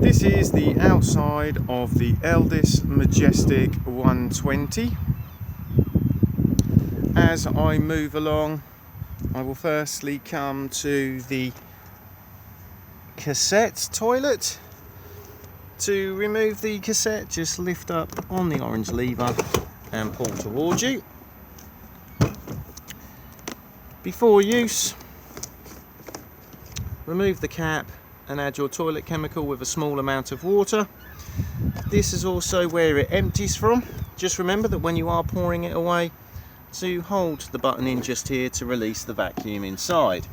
This is the outside of the Elddis Majestic 120. As I move along, I will firstly come to the cassette toilet. To remove the cassette, just lift up on the orange lever and pull towards you. Before use, remove the cap and add your toilet chemical with a small amount of water. This is also where it empties from. Just remember that when you are pouring it away, to hold the button in just here to release the vacuum inside.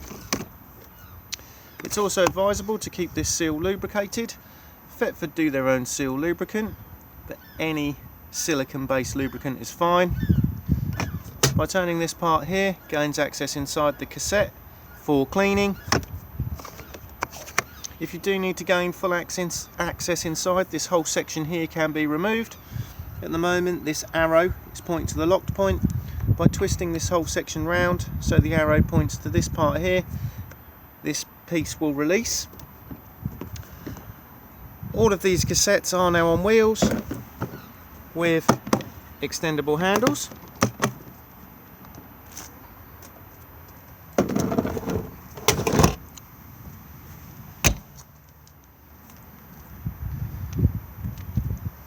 It's also advisable to keep this seal lubricated. Thetford do their own seal lubricant, but any silicone based lubricant is fine. By turning this part here, gains access inside the cassette for cleaning. If you do need to gain full access inside, this whole section here can be removed. At the moment, this arrow is pointing to the locked point. By twisting this whole section round, so the arrow points to this part here, this piece will release. All of these cassettes are now on wheels with extendable handles.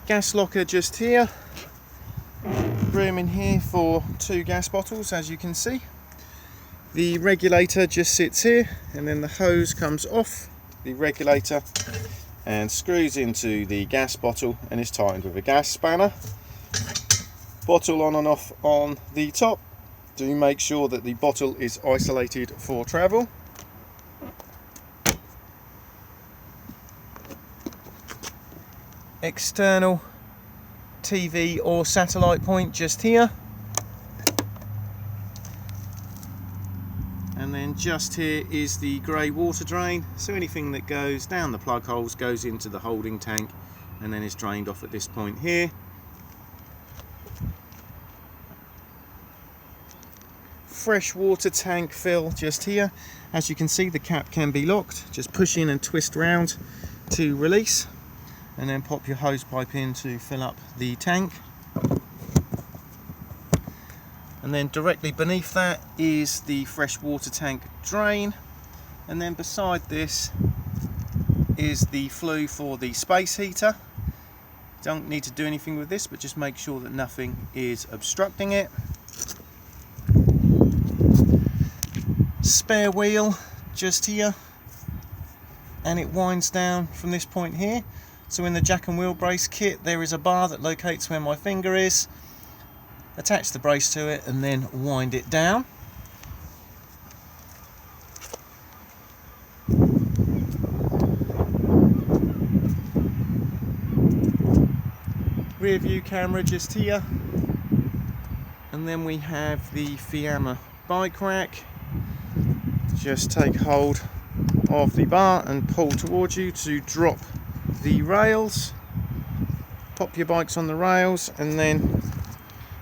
Gas locker just here, room in here for 2 gas bottles, as you can see. The regulator just sits here, and then the hose comes off the regulator and screws into the gas bottle and is tightened with a gas spanner. Bottle on and off on the top. Do make sure that the bottle is isolated for travel. External TV or satellite point just here, and then just here is the grey water drain, so anything that goes down the plug holes goes into the holding tank and then is drained off at this point here. Fresh water tank fill just here. As you can see, the cap can be locked. Just push in and twist round to release, and then pop your hose pipe in to fill up the tank. And then directly beneath that is the fresh water tank drain, and then beside this is the flue for the space heater. Don't need to do anything with this, but just make sure that nothing is obstructing it. Spare wheel just here, and it winds down from this point here. So in the jack and wheel brace kit, there is a bar that locates where my finger is. Attach the brace to it and then wind it down. Rear view camera just here. And then we have the Fiamma bike rack. Just take hold of the bar and pull towards you to drop the rails. Pop your bikes on the rails and then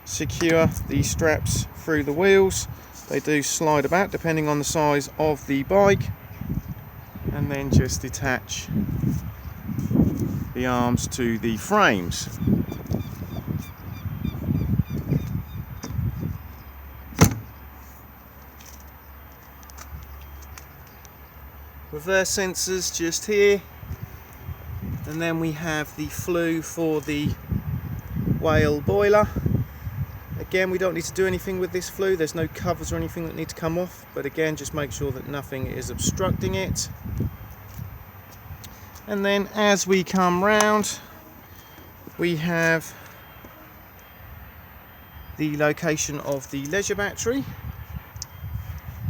secure the straps through the wheels. They do slide about depending on the size of the bike, and then just attach the arms to the frames. Reverse sensors just here. And then we have the flue for the whale boiler. Again, we don't need to do anything with this flue. There's no covers or anything that need to come off, but again, just make sure that nothing is obstructing it. And then as we come round, we have the location of the leisure battery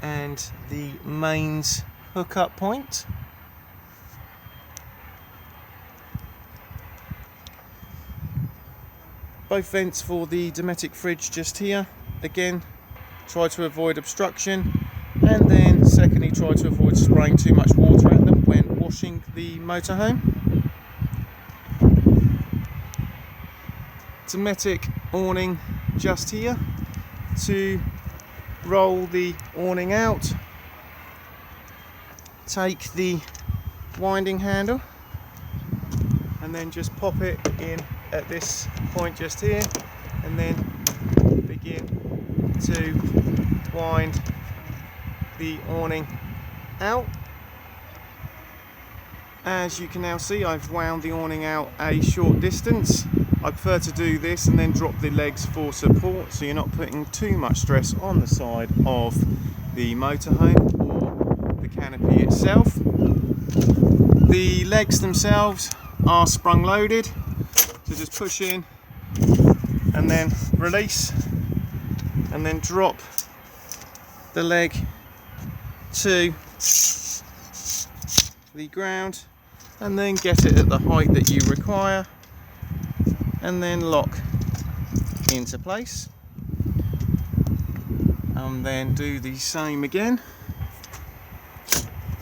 and the mains hookup point. Both vents for the Dometic fridge just here. Again, try to avoid obstruction, and then secondly, try to avoid spraying too much water at them when washing the motorhome. Dometic awning just here. To roll the awning out, take the winding handle and then just pop it in at this point just here, and then begin to wind the awning out. As you can now see, I've wound the awning out a short distance. I prefer to do this and then drop the legs for support, so you're not putting too much stress on the side of the motorhome or the canopy itself. The legs themselves are sprung loaded, so just push in and then release, and then drop the leg to the ground, and then get it at the height that you require, and then lock into place, and then do the same again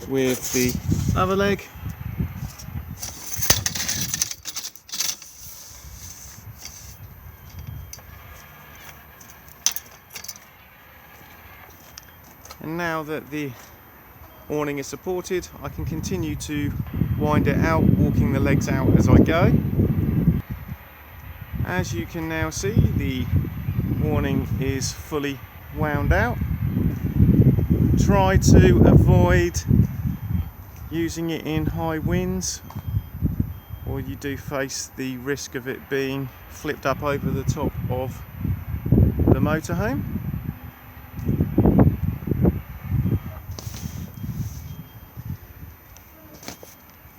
with the other leg. And now that the awning is supported, I can continue to wind it out, walking the legs out as I go. As you can now see, the awning is fully wound out. Try to avoid using it in high winds, or you do face the risk of it being flipped up over the top of the motorhome.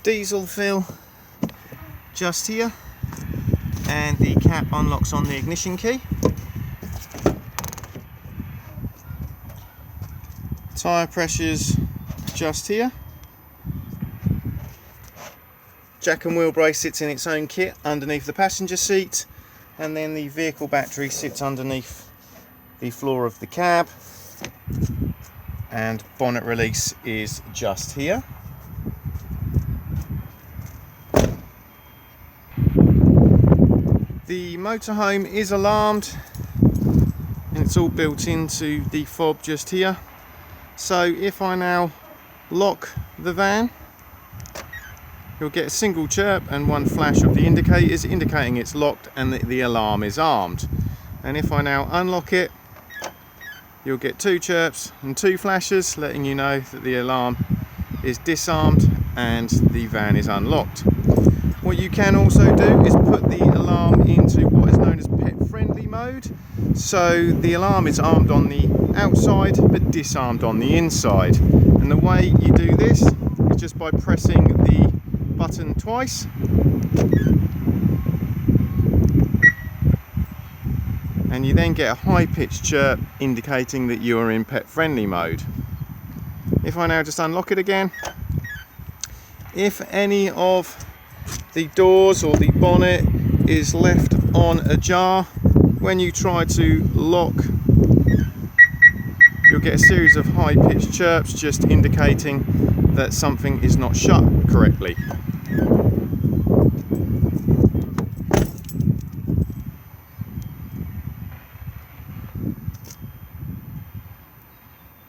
Diesel fill just here, and the cap unlocks on the ignition key. Tyre pressures just here. Jack and wheel brace sits in its own kit underneath the passenger seat, and then the vehicle battery sits underneath the floor of the cab, and bonnet release is just here. The motorhome is alarmed, and it's all built into the fob just here. So if I now lock the van, you'll get a single chirp and one flash of the indicators indicating it's locked and that the alarm is armed. And if I now unlock it, you'll get two chirps and two flashes letting you know that the alarm is disarmed and the van is unlocked. What you can also do is put the alarm into what is known as pet friendly mode. So the alarm is armed on the outside but disarmed on the inside. And the way you do this is just by pressing the button twice. And you then get a high-pitched chirp indicating that you are in pet friendly mode. If I now just unlock it again, if any of the doors or the bonnet is left on ajar, when you try to lock, you'll get a series of high-pitched chirps just indicating that something is not shut correctly.